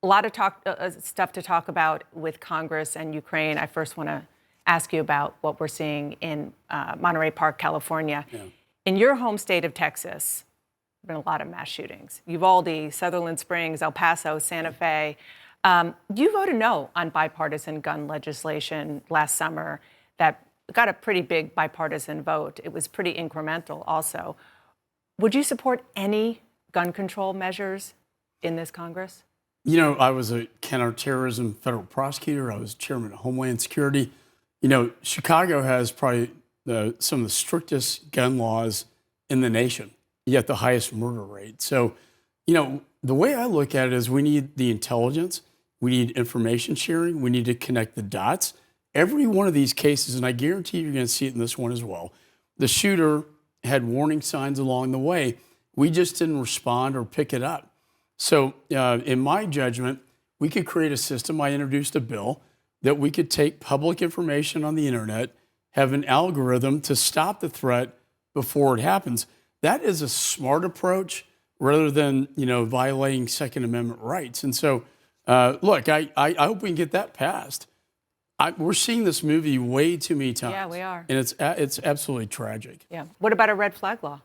A lot of stuff to talk about with Congress and Ukraine. I first want to ask you about what we're seeing in Monterey Park, California. Yeah. In your home state of Texas, there have been a lot of mass shootings. Uvalde, Sutherland Springs, El Paso, Santa Fe. You voted no on bipartisan gun legislation last summer that got a pretty big bipartisan vote. It was pretty incremental also. Would you support any gun control measures in this Congress? You know, I was a counterterrorism federal prosecutor. I was chairman of Homeland Security. You know, Chicago has probably some of the strictest gun laws in the nation, yet the highest murder rate. So, you know, the way I look at it is we need the intelligence, we need information sharing, we need to connect the dots. Every one of these cases, and I guarantee you're going to see it in this one as well, the shooter had warning signs along the way. We just didn't respond or pick it up. So in my judgment, we could create a system. I introduced a bill that we could take public information on the internet, have an algorithm to stop the threat before it happens. That is a smart approach rather than, you know, violating Second Amendment rights. And so, look, I hope we can get that passed. We're seeing this movie way too many times. Yeah, we are. And it's absolutely tragic. Yeah. What about a red flag law?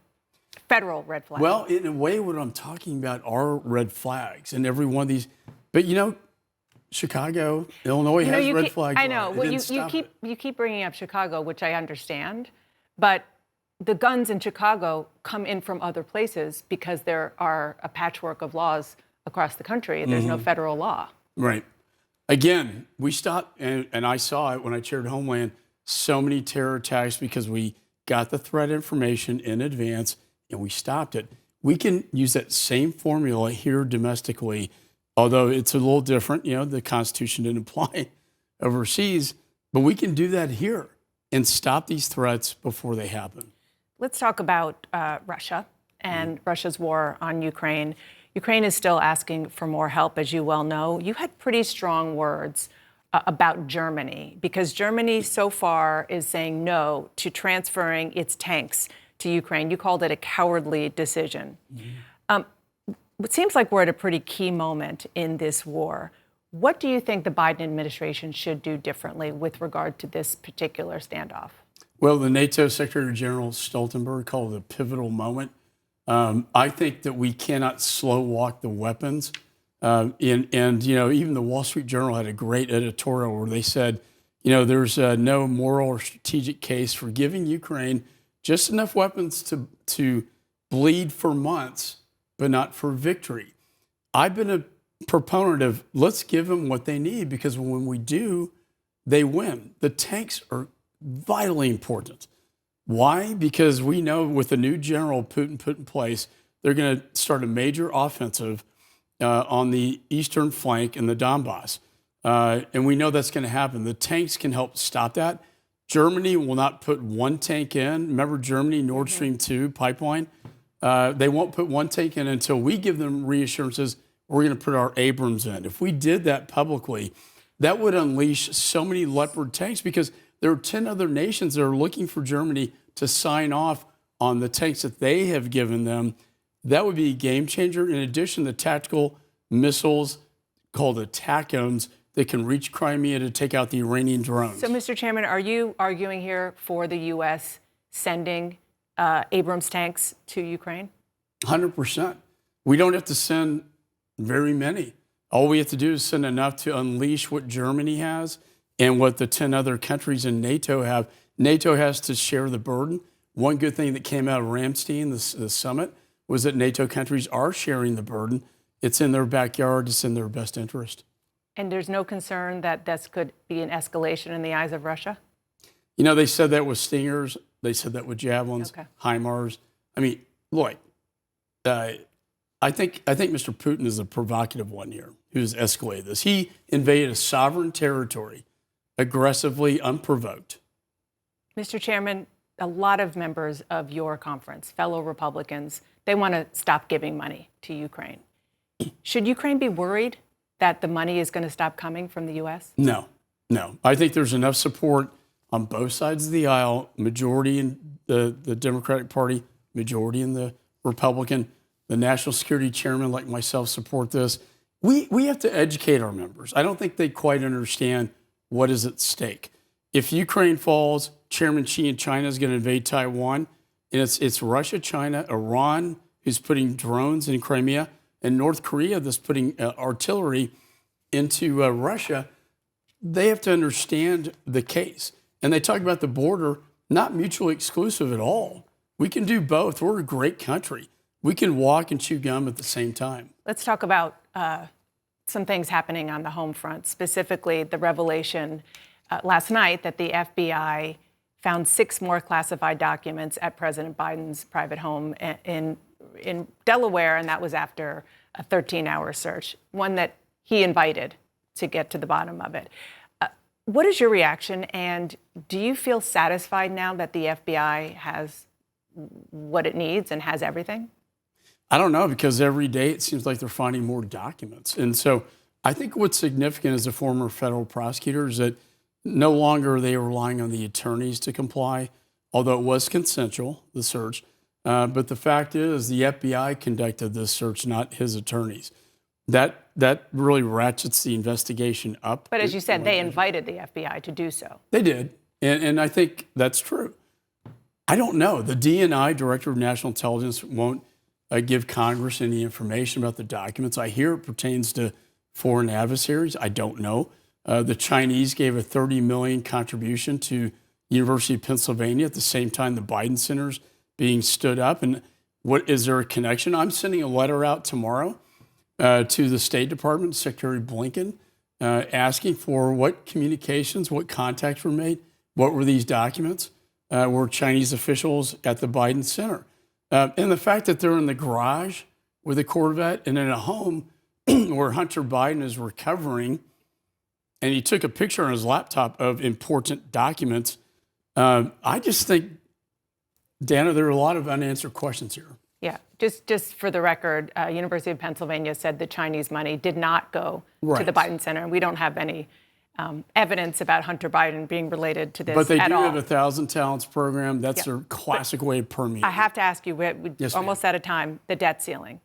Federal red flag. Well, in a way, what I'm talking about are red flags, and every one of these. But you know, Chicago, Illinois has red flags. I know. Well, you keep bringing up Chicago, which I understand, but the guns in Chicago come in from other places because there are a patchwork of laws across the country. There's no federal law. Right. Again, we stopped, and I saw it when I chaired Homeland. So many terror attacks because we got the threat information in advance. And we stopped it. We can use that same formula here domestically, although it's a little different. You know, the Constitution didn't apply overseas, but we can do that here and stop these threats before they happen. Let's talk about Russia and Russia's war on Ukraine. Ukraine is still asking for more help, as you well know. You had pretty strong words about Germany, because Germany so far is saying no to transferring its tanks to Ukraine. You called it a cowardly decision. It seems like we're at a pretty key moment in this war. What do you think the Biden administration should do differently with regard to this particular standoff? Well, the NATO Secretary General Stoltenberg called it a pivotal moment. I think that we cannot slow walk the weapons. And you know, even the Wall Street Journal had a great editorial where they said, you know, there's no moral or strategic case for giving Ukraine just enough weapons to bleed for months, but not for victory. I've been a proponent of let's give them what they need, because when we do, they win. The tanks are vitally important. Why? Because we know with the new general Putin put in place, they're going to start a major offensive on the eastern flank in the Donbass. And we know that's going to happen. The tanks can help stop that. Germany will not put one tank in. Remember Germany, Nord Stream 2 pipeline? They won't put one tank in until we give them reassurances we're going to put our Abrams in. If we did that publicly, that would unleash so many Leopard tanks, because there are 10 other nations that are looking for Germany to sign off on the tanks that they have given them. That would be a game changer. In addition, the tactical missiles called ATACMS that can reach Crimea to take out the Iranian drones. So, Mr. Chairman, are you arguing here for the U.S. sending Abrams tanks to Ukraine? 100%. We don't have to send very many. All we have to do is send enough to unleash what Germany has and what the 10 other countries in NATO have. NATO has to share the burden. One good thing that came out of Ramstein, the summit, was that NATO countries are sharing the burden. It's in their backyard. It's in their best interest. And there's no concern that this could be an escalation in the eyes of Russia? You know, they said that with Stingers. They said that with Javelins, HIMARS. I mean, look, I think Mr. Putin is a provocative one here who's escalated this. He invaded a sovereign territory aggressively, unprovoked. Mr. Chairman, a lot of members of your conference, fellow Republicans, they want to stop giving money to Ukraine. Should Ukraine be worried that the money is going to stop coming from the U.S.? No. I think there's enough support on both sides of the aisle, majority in the Democratic Party, majority in the Republican. The national security chairman, like myself, support this. we have to educate our members. I don't think they quite understand what is at stake. If Ukraine falls, Chairman Xi in China is going to invade Taiwan, and it's Russia, China, Iran who's putting drones in Crimea, and North Korea that's putting artillery into Russia. They have to understand the case. And they talk about the border, not mutually exclusive at all. We can do both. We're a great country. We can walk and chew gum at the same time. Let's talk about some things happening on the home front, specifically the revelation last night that the FBI found 6 more classified documents at President Biden's private home in Delaware, and that was after a 13-hour search, one that he invited to get to the bottom of it. What is your reaction, and do you feel satisfied now that the FBI has what it needs and has everything? I don't know, because every day it seems like they're finding more documents. And so I think what's significant as a former federal prosecutor is that no longer are they relying on the attorneys to comply, although it was consensual, the search. But the fact is the FBI conducted this search, not his attorneys. That really ratchets the investigation up. But as you said, they invited the FBI to do so. They did. And I think that's true. I don't know. The DNI, Director of National Intelligence, won't give Congress any information about the documents. I hear it pertains to foreign adversaries. I don't know. The Chinese gave a $30 million contribution to University of Pennsylvania at the same time the Biden Center's being stood up. And what is there a connection? I'm sending a letter out tomorrow to the State Department, Secretary Blinken, asking for what communications, what contacts were made, what were these documents, were Chinese officials at the Biden Center. And the fact that they're in the garage with a Corvette and in a home where Hunter Biden is recovering, and he took a picture on his laptop of important documents. I just think, Dana, there are a lot of unanswered questions here. Yeah, just for the record, University of Pennsylvania said the Chinese money did not go to the Biden Center, and we don't have any evidence about Hunter Biden being related to this at all. But they do have a 1,000 Talents program. That's their classic way of permeating. I have to ask you, we're almost out of time, the debt ceiling.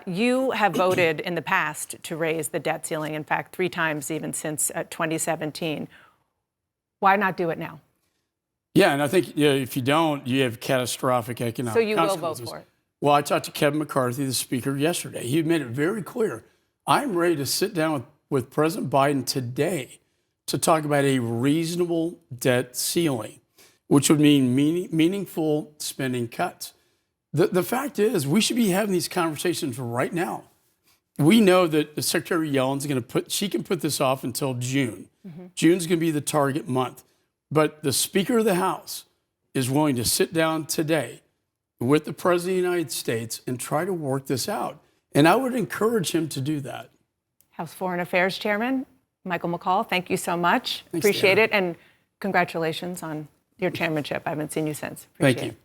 You have voted in the past to raise the debt ceiling, in fact, 3 times even since 2017. Why not do it now? Yeah, and I think if you don't, you have catastrophic economic So you will consequences. vote for it? Well, I talked to Kevin McCarthy, the speaker, yesterday. He made it very clear. I'm ready to sit down with President Biden today to talk about a reasonable debt ceiling, which would mean meaningful spending cuts. The fact is, we should be having these conversations right now. We know that Secretary Yellen's going to she can put this off until June. June's going to be the target month. But the Speaker of the House is willing to sit down today with the President of the United States and try to work this out. And I would encourage him to do that. House Foreign Affairs Chairman Michael McCaul, thank you so much. Thanks, Appreciate Dana. it. And congratulations on your chairmanship. I haven't seen you since. Appreciate Thank you. it.